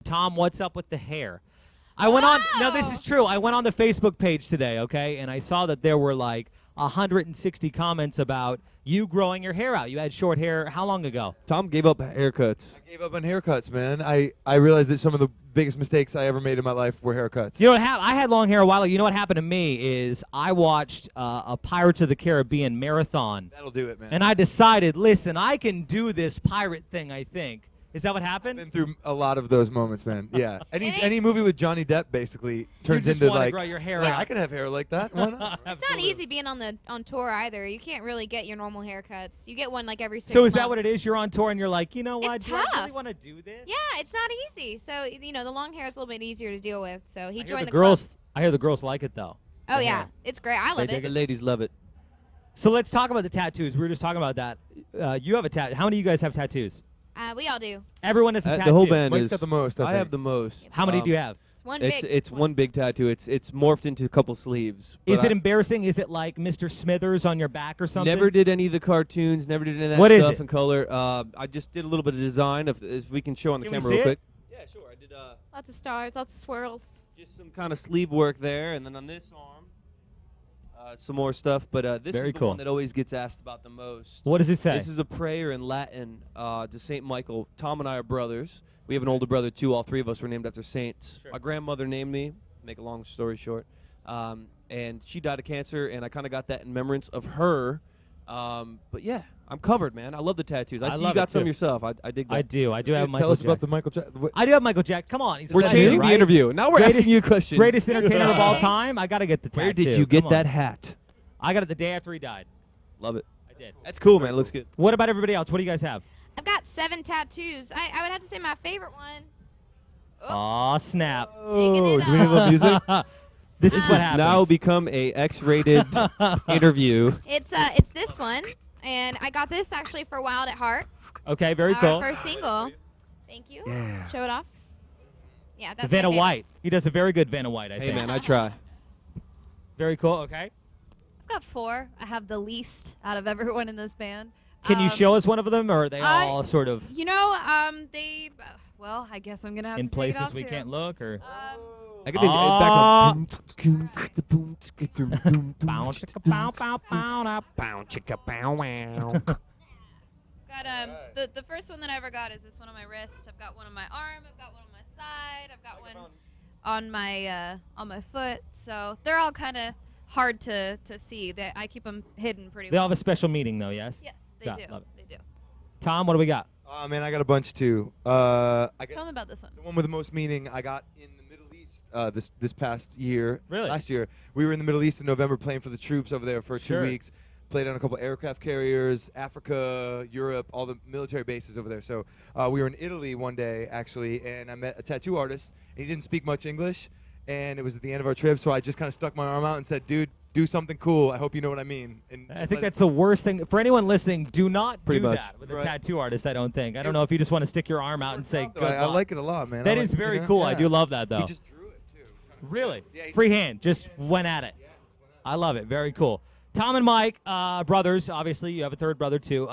Tom, what's up with the hair? I went on. No, this is true. I went on the Facebook page today, okay, and I saw that there were like 160 comments about you growing your hair out. You had short hair how long ago? Tom gave up haircuts. I gave up on haircuts, man. I realized that some of the biggest mistakes I ever made in my life were haircuts. You know what happened? I had long hair a while ago. You know what happened to me is I watched a Pirates of the Caribbean marathon. That'll do it, man. And I decided, listen, I can do this pirate thing, I think. Is that what happened? I've been through a lot of those moments, man. Yeah. Any movie with Johnny Depp basically turns into like grow your hair like, out. I can have hair like that. Why not? It's not easy being on tour either. You can't really get your normal haircuts. You get one like every 6 So months. is that what it is? You're on tour and you're like, you know what? It's Do I tough. really want to do this? Yeah, it's not easy. So, the long hair is a little bit easier to deal with. So he joined the girls. club. I hear the girls like it though. Oh, the yeah. hair. It's great. I love The it. ladies love it. So let's talk about the tattoos. We were just talking about that. You have a tattoo. How many of you guys have tattoos? We all do. Everyone has a tattoo. The whole band Mike's is. got the most. I have the most. How many do you have? It's one It's big. it's one big tattoo. It's morphed into a couple sleeves. Is but it embarrassing? Is it like Mr. Smithers on your back or something? Never did any of the cartoons. Never did any of that What is stuff it? in color. I just did a little bit of design. If we can show on the Can we camera see real it? quick. Yeah, sure. I did Lots of stars, lots of swirls. just some kind of sleeve work there, and then on this arm, some more stuff. But this Very is the cool. one that always gets asked about the most. What does it say? This is a prayer in Latin to Saint Michael. Tom and I are brothers. We have an older brother too. All three of us were named after saints. Sure. My grandmother named me. Make a long story short, and she died of cancer, and I kind of got that in remembrance of her. But yeah, I'm covered, man. I love the tattoos. I see love you got it, some too. yourself. I dig that. I do. I do have Michael Tell us about Jackson. the Michael Jackson. I do have Michael Jackson. Come on. He's We're a changing legend, the right? interview. Now we're Greatest- asking you questions. Greatest entertainer of all Yeah. time. I got to get the tattoo. Where did you get Come on. that hat? I got it the day after he died. Love it. I did. That's cool, man. It looks good. What about everybody else? What do you guys have? I've got 7 tattoos. I would have to say my favorite one. Aw, snap. Oh, it do we need a little music? This is This what has happens. now become a X-rated interview. It's this one, and I got this actually for Wild at Heart. Okay, very Our cool. first single. Thank you. Yeah. Show it off. Yeah, that's my Vanna favorite. White. He does a very good Vanna White, I Hey, think. man, I try. Very cool. Okay. I've got 4. I have the least out of everyone in this band. Can you show us one of them, or are they all sort of They. Well, I guess I'm gonna have in to take it places off we soon. can't look, or? I could Ah. back Got the first one that I ever got is this one on my wrist. I've got one on my arm. I've got one on my side. I've got one on my foot. So they're all kind of hard to see. I keep them hidden pretty They all well. have a special meaning, though. Yes. Yes, they Yeah, do. love it. They do. Tom, what do we got? Oh man, I got a bunch too. I guess Tell me about this one. the one with the most meaning I got in the Middle East this past year. Really? Last year, we were in the Middle East in November playing for the troops over there for Sure. 2 weeks. Played on a couple aircraft carriers, Africa, Europe, all the military bases over there. So we were in Italy one day actually, and I met a tattoo artist. And he didn't speak much English, and it was at the end of our trip. So I just kind of stuck my arm out and said, "Dude, do something cool. I hope you know what I mean." And I think that's the worst thing for anyone listening. Do not Pretty do much. that with a Right. tattoo artist. I don't think. I don't know if you just want to stick your arm out and say, "Good I luck." like it a lot, man. That I is like- very you know? cool. I Yeah. do love that, though. He just drew it too. Really? Yeah, he Freehand. Just went at it. I love it. Very cool. Tom and Mike, brothers. Obviously, you have a third brother too.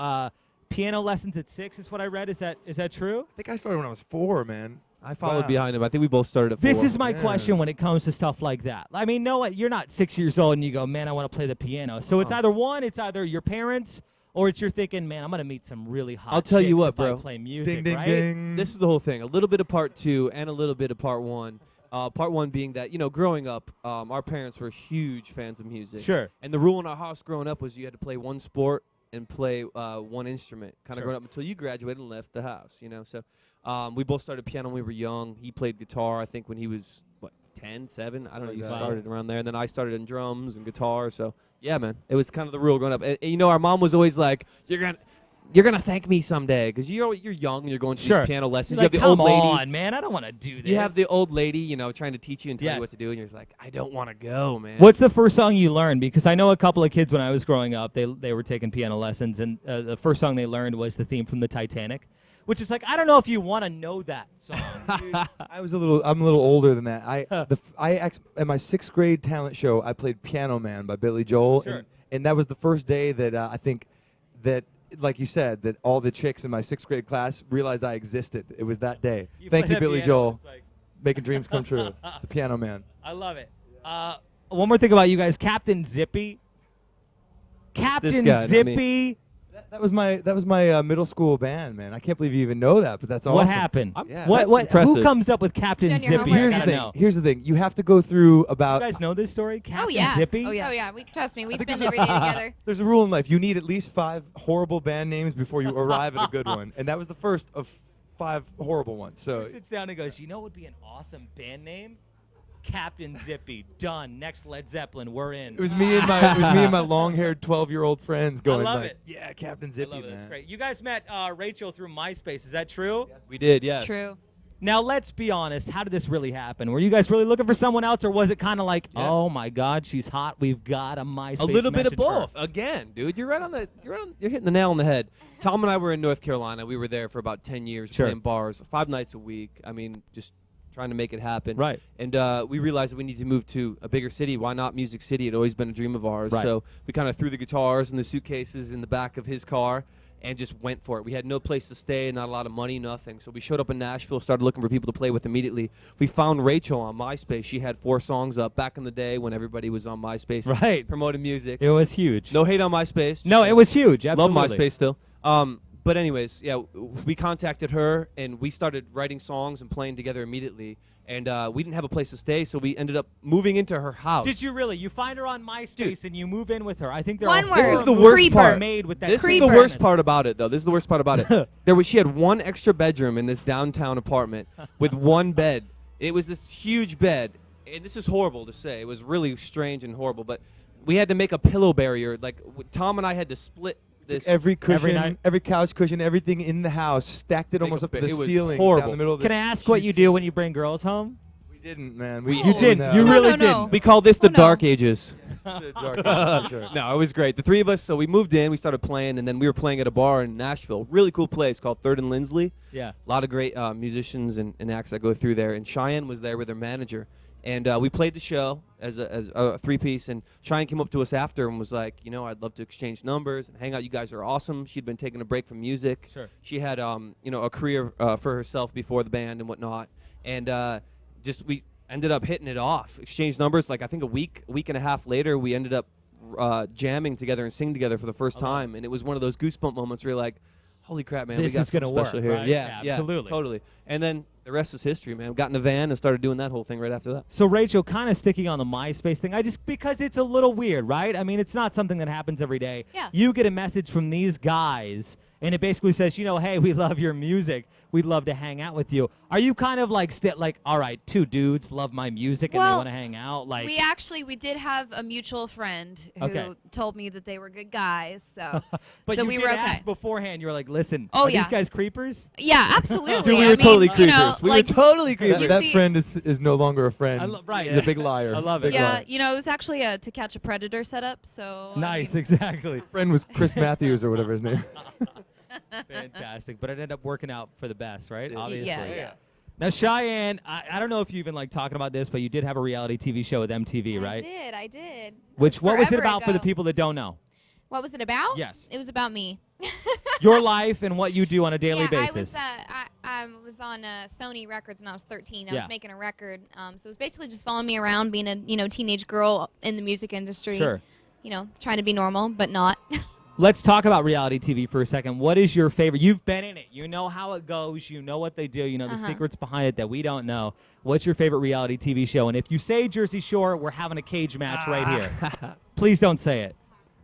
Piano lessons at 6 is what I read. Is that true? I think I started when I was 4, man. I followed Wow. behind him. I think we both started at 4. This is my Yeah. question when it comes to stuff like that. I mean, no, you're not 6 years old and you go, man, I want to play the piano. So it's either your parents or it's you're thinking, man, I'm gonna meet some really hot. I'll tell you chicks what, if I bro. play music, Ding, ding, right? ding. This is the whole thing. A little bit of part 2 and a little bit of part 1. Part 1 being that, growing up, our parents were huge fans of music. Sure. And the rule in our house growing up was you had to play one sport and play one instrument, kind of Sure. growing up until you graduated and left the house, So we both started piano when we were young. He played guitar, I think, when he was, 10, 7? I don't know. He Wow. started around there. And then I started in drums and guitar. So, yeah, man. It was kind of the rule growing up. And our mom was always like, you're gonna thank me someday, because you're young and you're going to Sure. these piano lessons. You're You like, have the come old lady. on, man, I don't want to do this. You have the old lady, trying to teach you and tell Yes. you what to do, and you're just like, I don't want to go, man. What's the first song you learned? Because I know a couple of kids when I was growing up, they were taking piano lessons, and the first song they learned was the theme from the Titanic, which is like, I don't know if you want to know that song. Dude, I'm a little older than that. At my 6th grade talent show, I played Piano Man by Billy Joel, Sure. and that was the first day that I think that like you said, that all the chicks in my 6th grade class realized I existed. It was that day. You Thank play you, that Billy piano, Joel. it's like- Making dreams come true. The piano man. I love it. One more thing about you guys, Captain Zippy. Captain guy, not me. Zippy. That was my middle school band, man. I can't believe you even know that, but that's awesome. What happened? Yeah. What? That's Who impressive. comes up with Captain Done your Zippy? homework. I Here's the gotta thing. know. Here's the thing. You have to go through You about. guys know this story? Captain yeah. Zippy? Oh, yeah. Oh yeah, trust me, we think spend there's every day together. There's a rule in life. You need at least 5 horrible band names before you arrive at a good one, and that was the first of 5 horrible ones. So He sits down and goes, you know what would be an awesome band name? Captain Zippy. Done. Next Led Zeppelin. We're in. it was me and my long-haired 12-year-old friends going love like, it. "Yeah, Captain I Zippy, love it. man." That's great. You guys met Rachel through MySpace. Is that true? We did, yes. True. Now, let's be honest. How did this really happen? Were you guys really looking for someone else, or was it kind of like, Yeah. oh, my God, she's hot. We've got a MySpace A little bit of message her. both. Again, dude, you're hitting the nail on the head. Tom and I were in North Carolina. We were there for about 10 years Sure. playing bars, 5 nights a week. I mean, just trying to make it happen. Right. And we realized that we need to move to a bigger city. Why not Music City? It had always been a dream of ours. Right. So we kind of threw the guitars and the suitcases in the back of his car and just went for it. We had no place to stay, not a lot of money, nothing. So we showed up in Nashville, started looking for people to play with immediately. We found Rachel on MySpace. She had 4 songs up back in the day when everybody was on MySpace Right. promoting music. It was huge. No hate on MySpace. No, it was huge. Absolutely. Love MySpace still. But anyways, yeah, we contacted her and we started writing songs and playing together immediately. And we didn't have a place to stay, so we ended up moving into her house. Did you really? You find her on MySpace Dude. and you move in with her. I think there One are word. This is horror the movies worst Creeper. part. made with that. This is Creeper. the worst part about it, though. This is the worst part about it. She had 1 extra bedroom in this downtown apartment with 1 bed. It was this huge bed, and this is horrible to say. It was really strange and horrible, but we had to make a pillow barrier. Like Tom and I had to split this. Every cushion, night? every couch cushion, everything in the house, stacked it Make almost a up to ba- the it was ceiling horrible. down the middle of Can this I ask what huge you do when you bring girls home? We didn't, man. You You didn't. No. You No, really no, no. didn't. We call this the Oh, no. dark ages. The dark ages, for sure. No, it was great. The 3 of us, so we moved in, we started playing, and then we were playing at a bar in Nashville. Really cool place called 3rd and Lindsley. Yeah. A lot of great musicians and acts that go through there. And Cheyenne was there with her manager. And we played the show as a 3-piece. And Cheyenne came up to us after and was like, you know, I'd love to exchange numbers and hang out. You guys are awesome. She'd been taking a break from music. Sure. She had, a career for herself before the band and whatnot. And we ended up hitting it off. Exchanged numbers. Like I think a week and a half later, we ended up jamming together and singing together for the first time. And it was one of those goosebump moments where you're like, holy crap, man, This we got is gonna something special work, here. right? Yeah, Absolutely. totally. And then the rest is history, man. We got in a van and started doing that whole thing right after that. So Rachel, kind of sticking on the MySpace thing, because it's a little weird, right? I mean, it's not something that happens every day. Yeah. You get a message from these guys, and it basically says, you know, hey, we love your music. We'd love to hang out with you. Are you kind of like, all right, 2 dudes love my music and they Well, want to hang out? Like, we did have a mutual friend who Okay. told me that they were good guys. So, but so you we did were okay. ask beforehand. You were like, listen, Oh, are yeah. these guys creepers? Yeah, absolutely. Dude, we I were mean, totally you creepers. know, We like, were totally That, creepers. You that see- friend is no longer a friend. Right. He's a big liar. I love it. Big yeah, liar. you know, it was actually a To Catch a Predator setup. So Nice, I mean, exactly. Friend was Chris Matthews or whatever his name. Fantastic. But it ended up working out for the best, right? Did. Obviously. Yeah. Now, Cheyenne, I don't know if you even like talking about this, but you did have a reality TV show with MTV, right? I did. What was it Forever about for the ago. people that don't know? What was it about? Yes. It was about me. Your life and what you do on a daily yeah, basis. I was on Sony Records when I was 13. I Yeah. was making a record. So it was basically just following me around, being a teenage girl in the music industry. Sure. Trying to be normal, but not. Let's talk about reality TV for a second. What is your favorite? You've been in it. You know how it goes. You know what they do. You know the secrets behind it that we don't know. What's your favorite reality TV show? And if you say Jersey Shore, we're having a cage match right here. Please don't say it.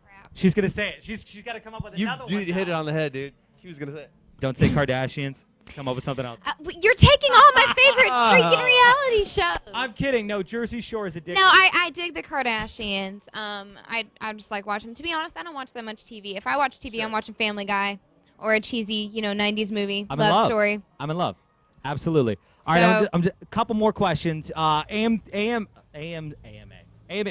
Crap. She's going to say it. She's got to come up with You another one. dude, hit it now. on the head, dude. She was going to say it. Don't say Kardashians. Come up with something else. You're taking all my favorite freaking reality shows. I'm kidding. No, Jersey Shore is addictive. No, I dig the Kardashians. I just like watching. To be honest, I don't watch that much TV. If I watch TV, I'm watching Family Guy or a cheesy, 90s movie, I'm in love. love story. I'm in love. Absolutely. All right, So- I'm just, a couple more questions. AMA,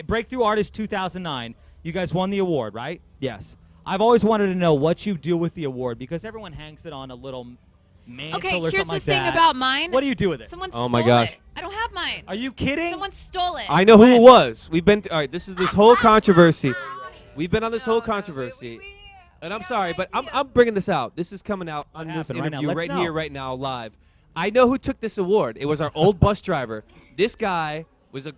Breakthrough Artist 2009. You guys won the award, right? Yes. I've always wanted to know what you do with the award because everyone hangs it on a little mantle okay, or here's something the like thing that. about mine. What do you do with it? Someone Oh stole my gosh. it. I don't have mine. Are you kidding? Someone stole it. I know who it was. We've been all right, this is this whole controversy. We've been on this whole controversy. And I'm Yeah, sorry, right, but yeah. I'm bringing this out. This is coming out on this happened right now? interview Let's right know. here, right now, live. I know who took this award. It was our old bus driver. This guy he's a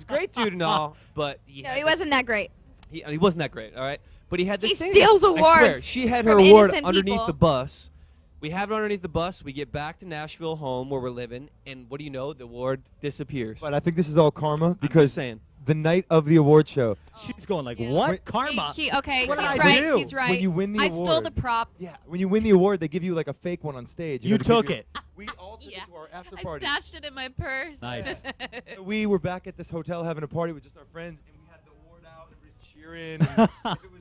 great dude and all, but No, he wasn't that great. he wasn't that great. All right, but he had this. He thing. steals I swear, awards she had her from award innocent underneath people. the bus. We have it underneath the bus. We get back to Nashville, home where we're living, and what do you know? The award disappears. But I think this is all karma I'm just because saying. the night of the award show, She's going like, Yeah. what? Wait. Karma. Okay, What did he's I right. do? He's right. when you win the I award, stole the prop. yeah, when you win the award, they give you like a fake one on stage. You know, to give took it. We all took Yeah. it to our after I party. stashed it in my purse. Nice. So we were back at this hotel having a party with just our friends, and we had the award out, and everybody's cheering. And if it was,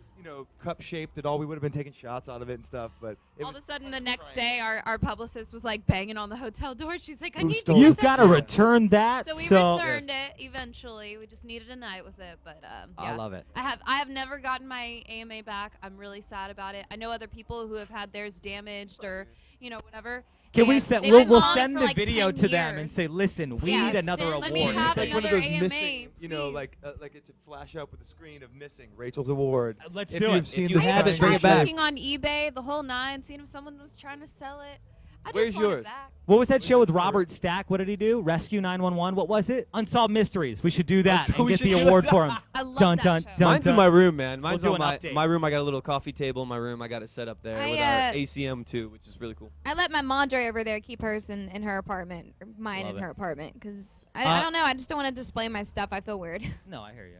cup shaped at all, we would have been taking shots out of it and stuff. But it All was of a sudden, the next day, our publicist was like banging on the hotel door. She's like, I Who need to stole get it? You've that got to back." return that. So we so returned it eventually. We just needed a night with it, but I yeah. love it. I have never gotten my AMA back. I'm really sad about it. I know other people who have had theirs damaged or whatever. Can we and send? they've We'll, been we'll calling send for the like video 10 to them and years. say, listen, we Yeah, need another send- award. let me have like one of another those AMA, missing, please. like it's a flash up with a screen of missing Rachel's award. Let's If do you've it. seen If you the have it, sign, bring you it back. Looking on eBay, the whole nine, seeing if someone was trying to sell it. I just Where's want yours? it back. What was that show with Robert Stack? What did he do? Rescue 911. What was it? Unsolved Mysteries. We should do that So and we get should the do award that. for him. I love Dun, that dun, show. dun. Mine's in my room, man. Mine's do on an update. my room. I got a little coffee table in my room. I got it set up there I, with our ACM too, which is really cool. I let my madre over there keep hers in her apartment, or mine Love in it. her apartment, because I don't know. I just don't want to display my stuff. I feel weird. No, I hear you.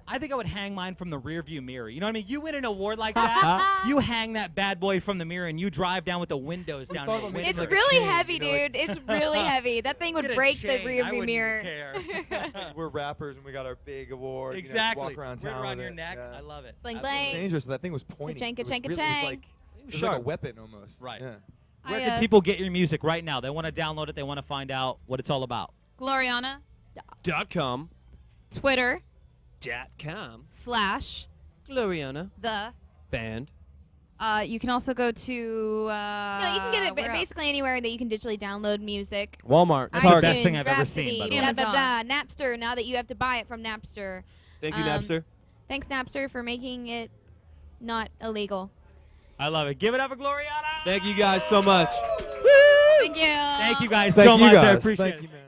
I think I would hang mine from the rear view mirror. You know what I mean? You win an award like that, you hang that bad boy from the mirror and you drive down with the windows down. thought your about window. making It's like a really chain, heavy, you know, like- dude. It's really heavy. That thing would Get a break the chain. rear I view wouldn't mirror. care. We're rappers and we got our big award. Exactly. Walk around Wear it town around with your it. neck. Yeah. I love it. Bling, Absolutely. bling. Dangerous. That thing was pointing. Chanka, It was chanka, really- chang. It was like a weapon almost. Right. Yeah. Where I, can people get your music right now? They want to download it. They want to find out what it's all about. Gloriana, .com. Twitter .com. / Gloriana the. band. You can also go to. No, you can get it where else? basically anywhere that you can digitally download music. Walmart. That's the iTunes, best thing I've ever Rhapsody, seen, by the way. blah, blah, blah. Amazon. Napster. Now that you have to buy it from Napster. Thank you, Um, Napster. Thanks, Napster, for making it not illegal. I love it. Give it up for Gloriana. Thank you guys so much. Thank you. Thank you guys Thank so you much. guys. I appreciate Thank it. you, man.